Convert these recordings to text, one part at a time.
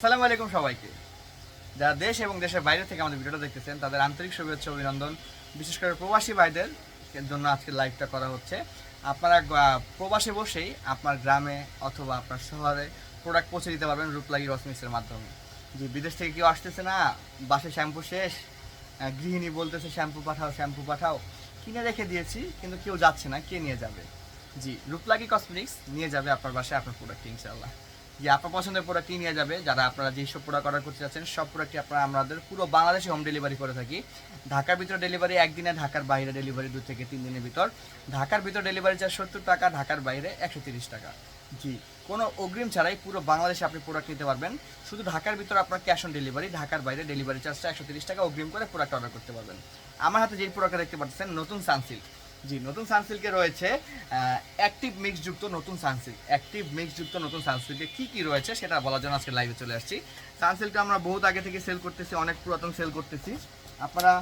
আসসালামু আলাইকুম সবাইকে। যারা দেশ এবং দেশের বাইরে থেকে আমাদের ভিডিওটা দেখতেছেন তাদের আন্তরিক শুভেচ্ছা অভিনন্দন। বিশেষ করে প্রবাসী ভাইদের জন্য আজকে লাইভটা করা হচ্ছে। আপনারা প্রবাসে বসেই আপনার গ্রামে অথবা আপনার শহরে প্রোডাক্ট পৌঁছে দিতে পারবেন রূপলাগী কসমেটিক্সের মাধ্যমে। যে বিদেশ থেকে কেউ আসতেছে না, বাসে শ্যাম্পু শেষ, গৃহিণী বলতেছে শ্যাম্পু পাঠাও, কিনে রেখে দিয়েছি কিন্তু কেউ যাচ্ছে না, কে নিয়ে যাবে? জি, রূপলাগী কসমেটিক্স নিয়ে যাবে আপনার বাসায় আপনার প্রোডাক্ট ইনশাআল্লাহ। যে আপনার পছন্দের প্রোডাক্টই নিয়ে যাবে। যারা আপনারা যেসব প্রোডাক্ট অর্ডার করতে যাচ্ছেন সব প্রোডাক্টই আপনারা আমাদের পুরো বাংলাদেশে হোম ডেলিভারি করে থাকি। ঢাকার ভিতরে ডেলিভারি একদিনে, ঢাকার বাইরে ডেলিভারি 2 থেকে 3 দিনের ভিতর। ঢাকার ভিতর ডেলিভারি চার্জ 70 টাকা, ঢাকার বাইরে 130 টাকা। জি, কোনো অগ্রিম ছাড়াই পুরো বাংলাদেশে আপনি প্রোডাক্ট নিতে পারবেন। শুধু ঢাকার ভিতর আপনার ক্যাশ অন ডেলিভারি, ঢাকার বাইরে ডেলিভারি চার্জটা 130 টাকা অগ্রিম করে প্রোডাক্ট অর্ডার করতে পারবেন। আমার হাতে যেই প্রোডাক্টটা দেখতে পাচ্ছেন নতুন সানসিল্ক। জি, নতুন সানসিল্কে রয়েছে অ্যাক্টিভ মিক্স যুক্ত নতুন সানসিল্ক। অ্যাক্টিভ মিক্স যুক্ত নতুন সানসিল্কে কী কী রয়েছে সেটা বলার জন্য আজকে লাইভে চলে আসছি। সানসিল্কটা আমরা বহুত আগে থেকে সেল করতেছি, অনেক পুরাতন সেল করতেছি। আপনারা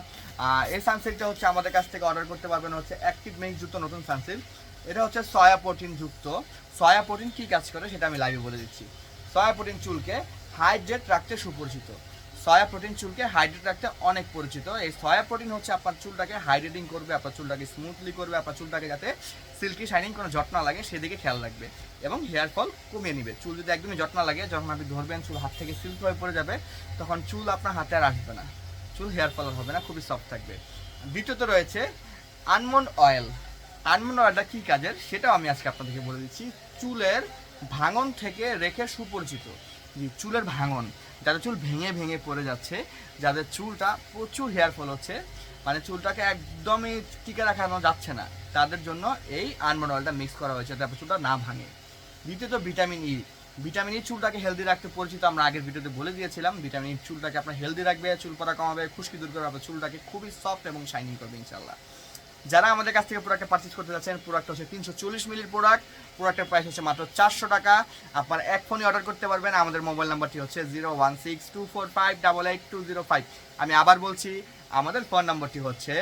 এই সানসিল্কটা হচ্ছে আমাদের কাছ থেকে অর্ডার করতে পারবেন হচ্ছে অ্যাক্টিভ মিক্স যুক্ত নতুন সানসিল্ক। এটা হচ্ছে সয়া প্রোটিন যুক্ত। সয়া প্রোটিন কী কাজ করে সেটা আমি লাইভে বলে দিচ্ছি। সয়া প্রোটিন চুলকে হাইড্রেট রাখতে সুপরিচিত। সয়া প্রোটিন চুলকে হাইড্রেট রাখতে অনেক পরিচিত। এই সয়া প্রোটিন হচ্ছে আপনার চুলটাকে হাইড্রেটিং করবে, আপনার চুলটাকে স্মুথলি করবে, আপনার চুলটাকে যাতে সিল্কি শাইনিং কোনো জট না লাগে সেদিকে খেয়াল রাখবে এবং হেয়ার ফল কমিয়ে নিবে। চুল যদি একদমই জট না লাগে, যখন আপনি ধরবেন চুল হাত থেকে সিল্ক হয়ে পড়ে যাবে, তখন চুল আপনার হাতে আর আসবে না, চুল হেয়ার ফল হবে না, খুবই সফট থাকবে। দ্বিতীয়ত রয়েছে আলমন্ড অয়েল। আলমন্ড অয়েলটা কী কাজের সেটাও আমি আজকে আপনাদেরকে বলে দিচ্ছি। চুলের ভাঙন থেকে রেখে সুপরিচিত। চুলের ভাঙন, যাদের চুল ভেঙে ভেঙে পড়ে যাচ্ছে, যাদের চুলটা প্রচুর হেয়ার ফল হচ্ছে, মানে চুলটাকে একদমই টিকে রাখানো যাচ্ছে না, তাদের জন্য এই আলমন্ড অয়েলটা মিক্স করা হয়েছে যাতে চুলটা না ভাঙে। দ্বিতীয়ত ভিটামিন ই। ভিটামিন ই চুলটাকে হেলদি রাখতে পরিচিত, আমরা আগের ভিডিওতে বলে দিয়েছিলাম। ভিটামিন ই চুলটাকে আপনার হেলদি রাখবে, চুল পড়া কমাবে, খুশকি দূর করবে, আপনার চুলটাকে খুবই সফট এবং শাইনিং করবে ইনশাআল্লাহ। যারা আমাদের কাছ থেকে প্রোডাক্টটা পারচেজ করতে যাচ্ছেন, প্রোডাক্ট হচ্ছে 340 মিলির প্রোডাক্ট। প্রোডাক্টের প্রাইস হচ্ছে মাত্র 400 টাকা। আপনার এক ফোনে অর্ডার করতে পারবেন। আমাদের মোবাইল নাম্বারটি হচ্ছে 01624588205। আমি আবার বলছি, আমাদের ফোন নাম্বারটি হচ্ছে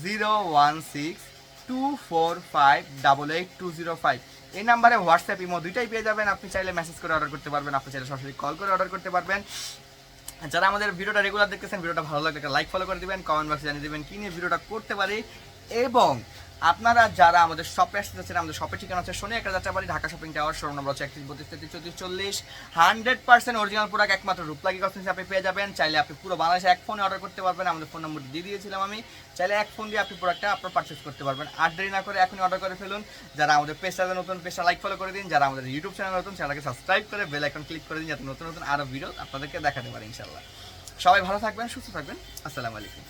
01624588205। এই নাম্বারে হোয়াটসঅ্যাপ ইমো দুইটাই পেয়ে যাবেন। আপনি চাইলে মেসেজ করে অর্ডার করতে পারবেন, আপনি চাইলে সরাসরি কল করে অর্ডার করতে পারবেন। যারা আমাদের ভিডিওটা রেগুলার দেখতেছেন, ভিডিওটা ভালো লাগলে একটা লাইক ফলো করে দিবেন, কমেন্ট বক্সে জানিয়ে দেবেন কী নিয়ে ভিডিওটা করতে পারি। এবং আপনারা যারা আমাদের শপে আসতে চাচ্ছেন, আমাদের শপের ঠিকানা হচ্ছে শনি একটা Jatrabari, Dhaka shopping tower, showroom number হচ্ছে 3132333440। 100% অরিজিনাল প্রোডাক্ট একমাত্র রূপলাগী কসমেটিক্স আপনি পেয়ে যাবেন। চাইলে আপনি পুরো বাংলাদেশে এক ফোনে অর্ডার করতে পারবেন। আমাদের ফোন নম্বর দিয়ে দিয়েছিলাম আমি। চাইলে এক ফোন দিয়ে আপনি প্রোডাক্টটা আপনার পারচেস করতে পারবেন। আর দেরি না করে এখনই অর্ডার করে ফেলুন। যারা আমাদের পেজটাতে নতুন, পেজটা লাইক ফলো করে দিন। যারা আমাদের ইউটিউব চ্যানেল নতুন, চ্যানেলকে সাবস্ক্রাইব করে বেল আইকন ক্লিক করে দিন, যাতে নতুন নতুন আরও ভিডিও আপনাদেরকে দেখাতে পারি ইনশাআল্লাহ। সবাই ভালো থাকবেন, সুস্থ থাকবেন। আসসালামু আলাইকুম।